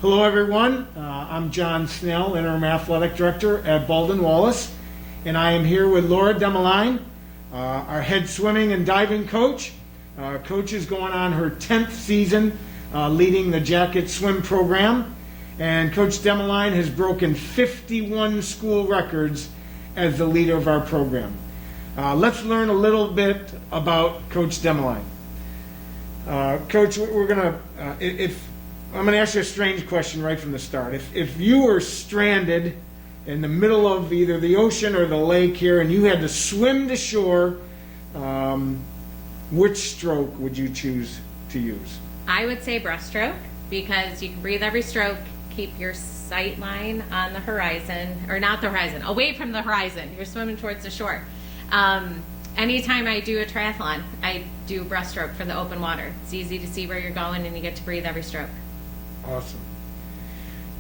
Hello everyone, I'm John Snell, Interim Athletic Director at Baldwin Wallace, and I am here with Laura Demaline, our head swimming and diving coach. Coach is going on her 10th season leading the Jacket Swim program, and Coach Demaline has broken 51 school records as the leader of our program. Let's learn a little bit about Coach Demaline. Coach, I'm going to ask you a strange question right from the start. If you were stranded in the middle of either the ocean or the lake here and you had to swim to shore, which stroke would you choose to use? I would say breaststroke, because you can breathe every stroke, keep your sight line on the horizon, or not the horizon, away from the horizon. You're swimming towards the shore. Anytime I do a triathlon, I do breaststroke for the open water. It's easy to see where you're going and you get to breathe every stroke. Awesome.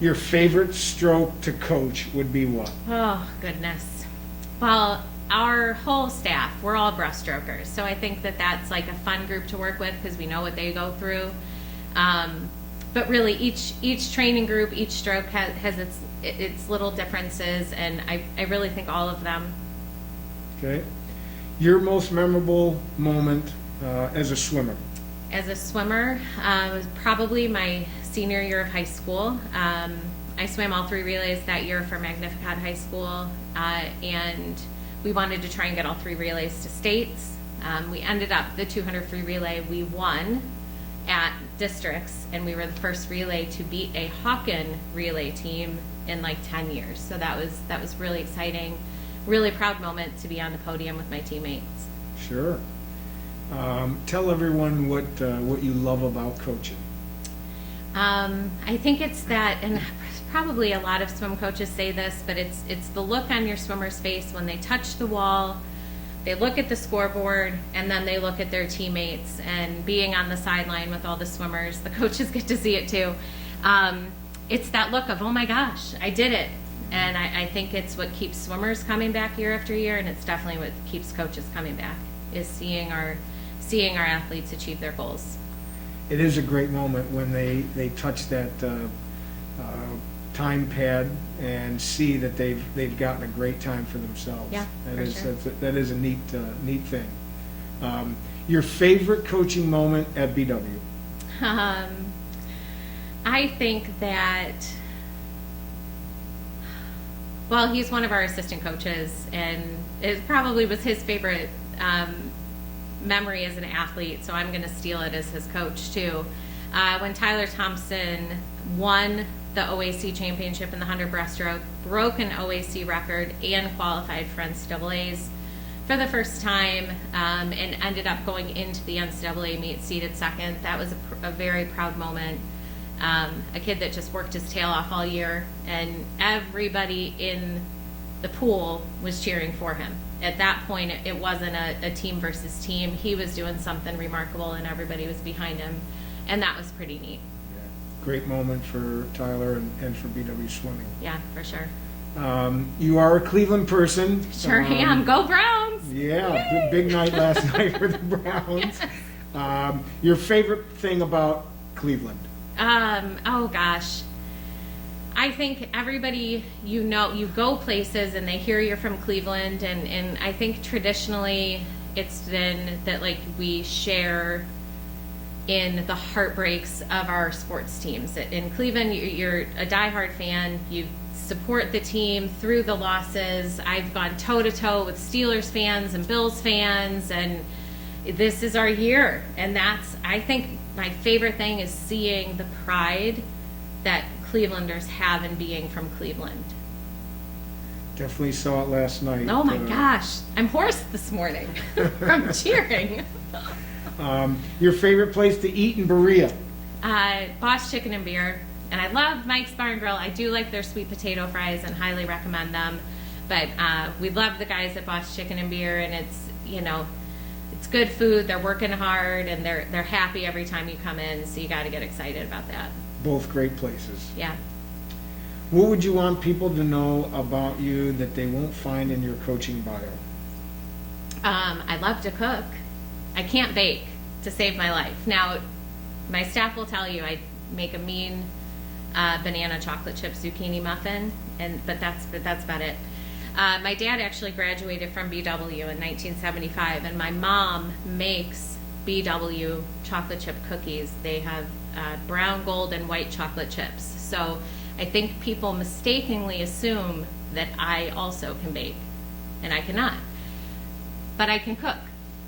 Your favorite stroke to coach would be what? Oh, goodness. Well, our whole staff, we're all breaststrokers. So I think that that's like a fun group to work with because we know what they go through. But really, each training group, each stroke has its little differences, and I really think all of them. Okay. Your most memorable moment as a swimmer? As a swimmer, was probably my senior year of high school. I swam all 3 relays that year for Magnificat High School, and we wanted to try and get all 3 relays to states. We ended up, the 200 free relay, we won at districts, and we were the first relay to beat a Hawken relay team in like 10 years. So that was really exciting, really proud moment to be on the podium with my teammates. Sure. Tell everyone what you love about coaching. I think it's that, and probably a lot of swim coaches say this, but it's the look on your swimmer's face when they touch the wall, they look at the scoreboard, and then they look at their teammates, and being on the sideline with all the swimmers, the coaches get to see it too. It's that look of, oh my gosh, I did it. And I think it's what keeps swimmers coming back year after year, and it's definitely what keeps coaches coming back, is seeing our athletes achieve their goals. It is a great moment when they touch that time pad and see that they've gotten a great time for themselves. Yeah, that is a neat thing. Your favorite coaching moment at BW? I think that, well, he's one of our assistant coaches, and it probably was his favorite memory as an athlete, so I'm going to steal it as his coach too. When Tyler Thompson won the OAC championship in the 100 breaststroke, broke an OAC record, and qualified for NCAAs for the first time, and ended up going into the NCAA meet seated second. That was a very proud moment. A kid that just worked his tail off all year, and everybody in the pool was cheering for him. At that point, it wasn't a team versus team. He was doing something remarkable, and everybody was behind him, and that was pretty neat. Yeah. Great moment for Tyler and for BW Swimming. Yeah, for sure. You are a Cleveland person. Sure am. Go Browns! Yeah, big night last night for the Browns. Your favorite thing about Cleveland? Oh gosh. I think everybody, you go places and they hear you're from Cleveland, and I think traditionally it's been that like we share in the heartbreaks of our sports teams. In Cleveland, you're a diehard fan, you support the team through the losses. I've gone toe-to-toe with Steelers fans and Bills fans, and this is our year. And I think my favorite thing is seeing the pride that Clevelanders have in being from Cleveland. Definitely saw it last night. Oh my gosh, I'm hoarse this morning from cheering. Your favorite place to eat in Berea? Boss Chicken and Beer, and I love Mike's Bar and Grill. I do like their sweet potato fries and highly recommend them. But we love the guys at Boss Chicken and Beer, and it's good food. They're working hard, and they're happy every time you come in. So you got to get excited about that. Both great places. Yeah. What would you want people to know about you that they won't find in your coaching bio? I love to cook. I can't bake to save my life. Now, my staff will tell you I make a mean banana chocolate chip zucchini muffin, but that's about it. My dad actually graduated from BW in 1975, and my mom makes BW chocolate chip cookies. They have brown, gold, and white chocolate chips. So I think people mistakenly assume that I also can bake, and I cannot. But I can cook,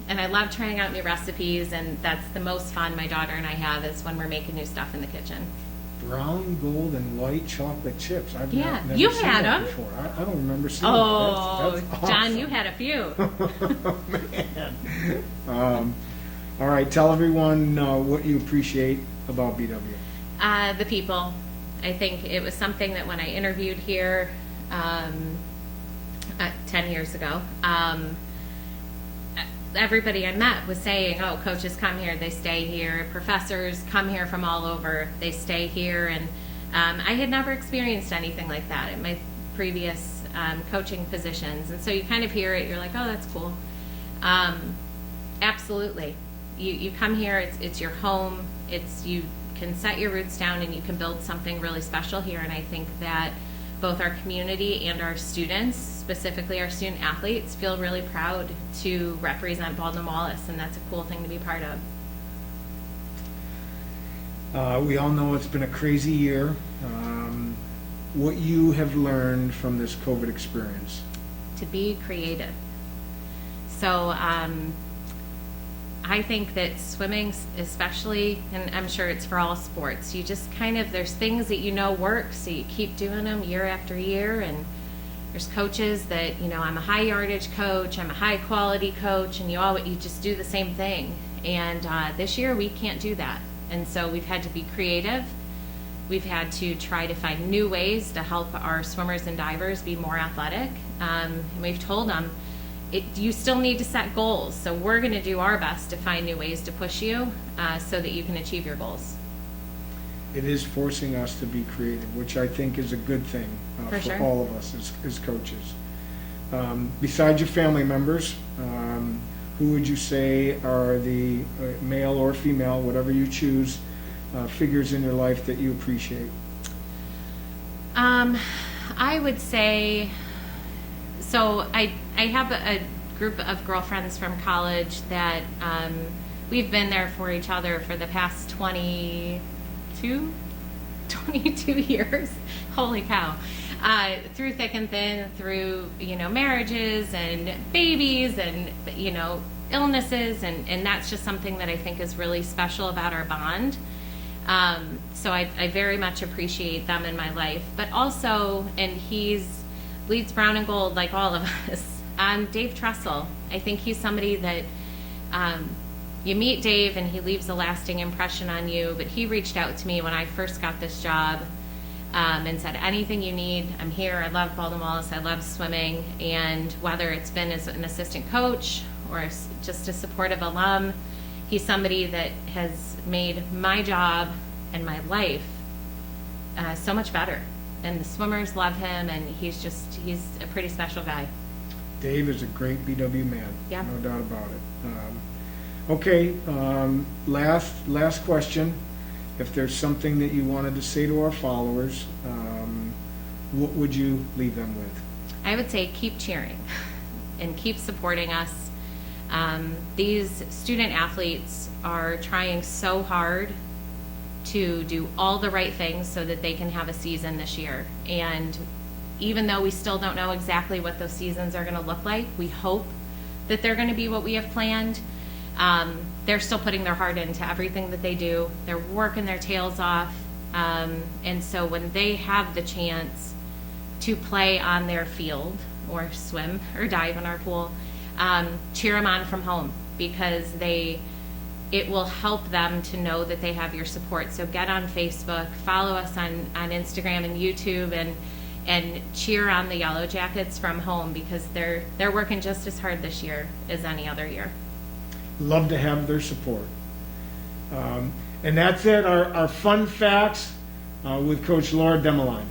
and I love trying out new recipes, and that's the most fun my daughter and I have is when we're making new stuff in the kitchen. Brown, gold, and white chocolate chips. I've Yeah, never you seen had that them. before. I don't remember seeing Oh, them. That's John, awesome. you had a few. Oh, man. All right, tell everyone what you appreciate about BW. The people. I think it was something that when I interviewed here 10 years ago, everybody I met was saying, oh, coaches come here, they stay here. Professors come here from all over, they stay here. And I had never experienced anything like that in my previous coaching positions. And so you kind of hear it, you're like, oh, that's cool. Absolutely. You come here, it's your home, you can set your roots down and you can build something really special here. And I think that both our community and our students, specifically our student athletes, feel really proud to represent Baldwin Wallace, and that's a cool thing to be part of. We all know it's been a crazy year. What you have learned from this COVID experience? To be creative. So I think that swimming especially, and I'm sure it's for all sports, you just kind of, there's things that you know work, so you keep doing them year after year. And there's coaches that, I'm a high yardage coach, I'm a high quality coach, and you just do the same thing. And this year we can't do that. And so we've had to be creative. We've had to try to find new ways to help our swimmers and divers be more athletic. And we've told them, you still need to set goals. So we're going to do our best to find new ways to push you so that you can achieve your goals. It is forcing us to be creative, which I think is a good thing for sure. all of us as coaches. Besides your family members, who would you say are the male or female, whatever you choose, figures in your life that you appreciate? I would say, so I have a group of girlfriends from college that we've been there for each other for the past 22 years. Holy cow. Through thick and thin, through, marriages and babies and, illnesses. And that's just something that I think is really special about our bond. So I very much appreciate them in my life. But also, and he's bleeds brown and gold like all of us, Dave Trussell. I think he's somebody that you meet Dave and he leaves a lasting impression on you. But he reached out to me when I first got this job and said, anything you need, I'm here. I love Baldwin Wallace. I love swimming. And whether it's been as an assistant coach or just a supportive alum, he's somebody that has made my job and my life so much better. And the swimmers love him, and he's a pretty special guy. Dave is a great BW man. Yeah. No doubt about it. Okay, last question. If there's something that you wanted to say to our followers, what would you leave them with? I would say keep cheering and keep supporting us. These student athletes are trying so hard to do all the right things so that they can have a season this year. And even though we still don't know exactly what those seasons are going to look like, we hope that they're going to be what we have planned. They're still putting their heart into everything that they do. They're working their tails off. And so when they have the chance to play on their field or swim or dive in our pool, cheer them on from home, because it will help them to know that they have your support. So get on Facebook, follow us on Instagram and YouTube, and cheer on the Yellow Jackets from home, because they're working just as hard this year as any other year. Love to have their support. And that's it, our fun facts with Coach Laura Demaline.